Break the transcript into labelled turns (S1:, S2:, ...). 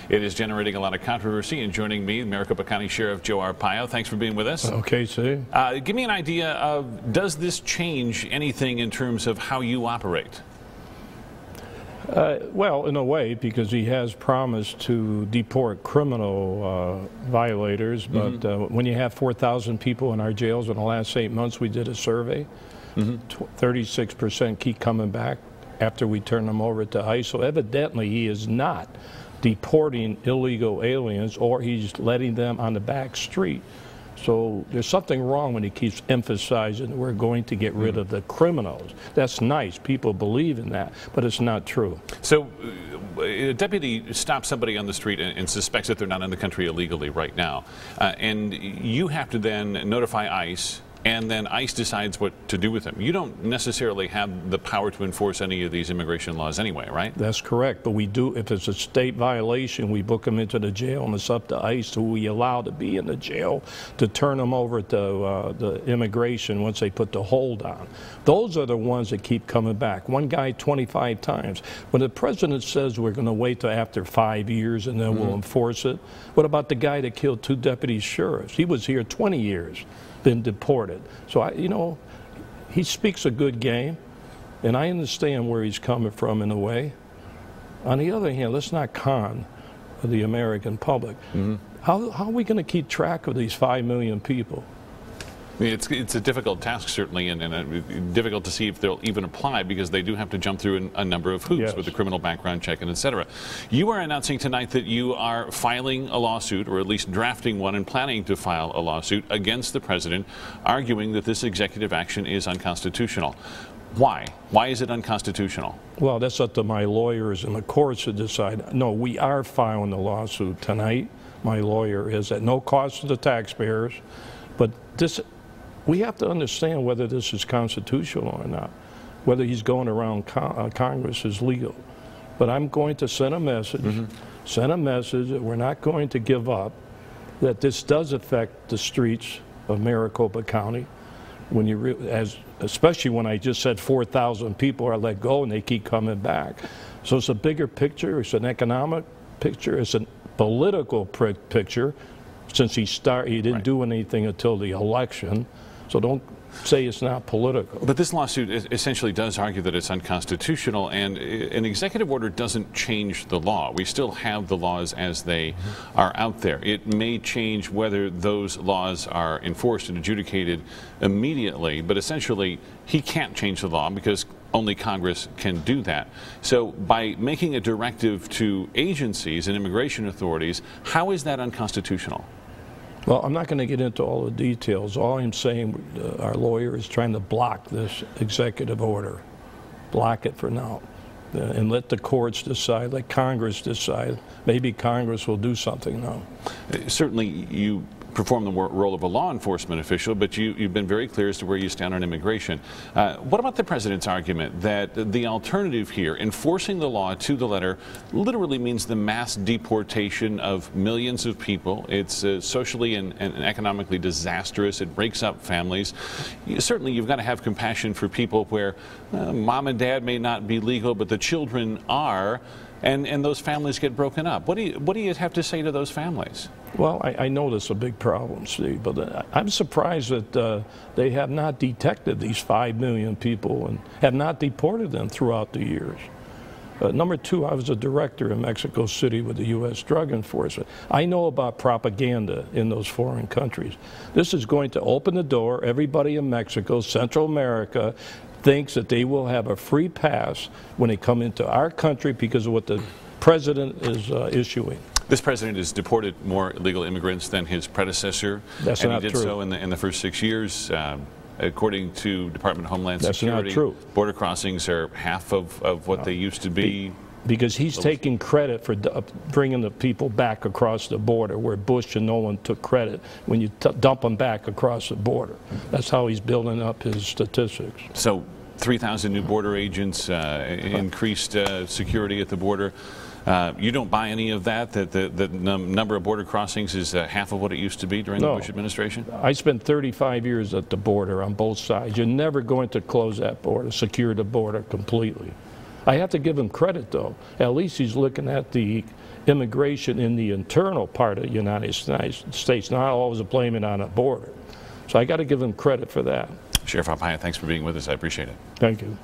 S1: It is generating a lot of controversy, and joining me, Maricopa County Sheriff Joe Arpaio. Thanks for being with us.
S2: Okay, see.
S1: Give me an idea of, does this change anything in terms of how you operate?
S2: Well, in a way, because he has promised to deport criminal violators, but when you have 4,000 people in our jails in the last 8 months, we did a survey, 36% keep coming back after we turn them over to ICE. So evidently he is not deporting illegal aliens, or he's letting them on the back street. So there's something wrong when he keeps emphasizing we're going to get rid of the criminals. That's nice. People believe in that, but it's not true.
S1: So a deputy stops somebody on the street and suspects that they're not in the country illegally right now. And you have to then notify ICE, and then ICE decides what to do with them. You don't necessarily have the power to enforce any of these immigration laws anyway, right?
S2: That's correct, but we do. If it's a state violation, we book them into the jail, and it's up to ICE, who we allow to be in the jail, to turn them over to the immigration once they put the hold on. Those are the ones that keep coming back. One guy 25 times. When the president says we're going to wait till after 5 years and then we'll enforce it, what about the guy that killed 2 deputy sheriffs? He was here 20 years. Been deported. So, you know, he speaks a good game, and I understand where he's coming from in a way. On the other hand, let's not con the American public. How are we going to keep track of these 5 million people?
S1: It's a difficult task, certainly, and difficult to see if they'll even apply, because they do have to jump through a number of hoops with the criminal background check and et cetera. You are announcing tonight that you are filing a lawsuit, or at least drafting one and planning to file a lawsuit against the president, arguing that this executive action is unconstitutional. Why? Why is it unconstitutional?
S2: Well, that's up to my lawyers and the courts to decide. No, we are filing the lawsuit tonight. My lawyer is at no cost to the taxpayers, but this. We have to understand whether this is constitutional or not, whether he's going around Congress is legal. But I'm going to send a message, that we're not going to give up, that this does affect the streets of Maricopa County. When especially when I just said 4,000 people are let go and they keep coming back. So it's a bigger picture, it's an economic picture, it's a political picture, since he didn't do anything until the election. So don't say it's not political.
S1: But this lawsuit essentially does argue that it's unconstitutional, and an executive order doesn't change the law. We still have the laws as they are out there. It may change whether those laws are enforced and adjudicated immediately, but essentially he can't change the law because only Congress can do that. So by making a directive to agencies and immigration authorities, how is that unconstitutional?
S2: Well, I'm not going to get into all the details. All I'm saying, our lawyer is trying to block this executive order. Block it for now. And let the courts decide, let Congress decide. Maybe Congress will do something now.
S1: Certainly you perform the role of a law enforcement official, but you've been very clear as to where you stand on immigration. What about the president's argument that the alternative here, enforcing the law to the letter, literally means the mass deportation of millions of people? It's socially and economically disastrous. It breaks up families. Certainly you've got to have compassion for people where mom and dad may not be legal, but the children are, and those families get broken up. What do you have to say to those families?
S2: Well, I know this is a big problem, Steve, but I'm surprised that they have not detected these 5 million people and have not deported them throughout the years. Number two, I was a director in Mexico City with the U.S. Drug Enforcement. I know about propaganda in those foreign countries. This is going to open the door. Everybody in Mexico, Central America, thinks that they will have a free pass when they come into our country because of what the president is issuing.
S1: This president has deported more illegal immigrants than his predecessor.
S2: That's not true.
S1: And he did so in the first 6 years. According to Department of Homeland Security,
S2: that's not true.
S1: Border crossings are half of what they used to be.
S2: Because he's taking credit for bringing the people back across the border, where Bush and Nolan took credit when you dump them back across the border. That's how he's building up his statistics.
S1: So 3,000 new border agents, increased security at the border. You don't buy any of that, the number of border crossings is half of what it used to be during the Bush administration?
S2: I spent 35 years at the border on both sides. You're never going to close that border, secure the border completely. I have to give him credit, though. At least he's looking at the immigration in the internal part of the United States, not always blaming on a border. So I got to give him credit for that.
S1: Sheriff Arpaio, thanks for being with us. I appreciate it.
S2: Thank you.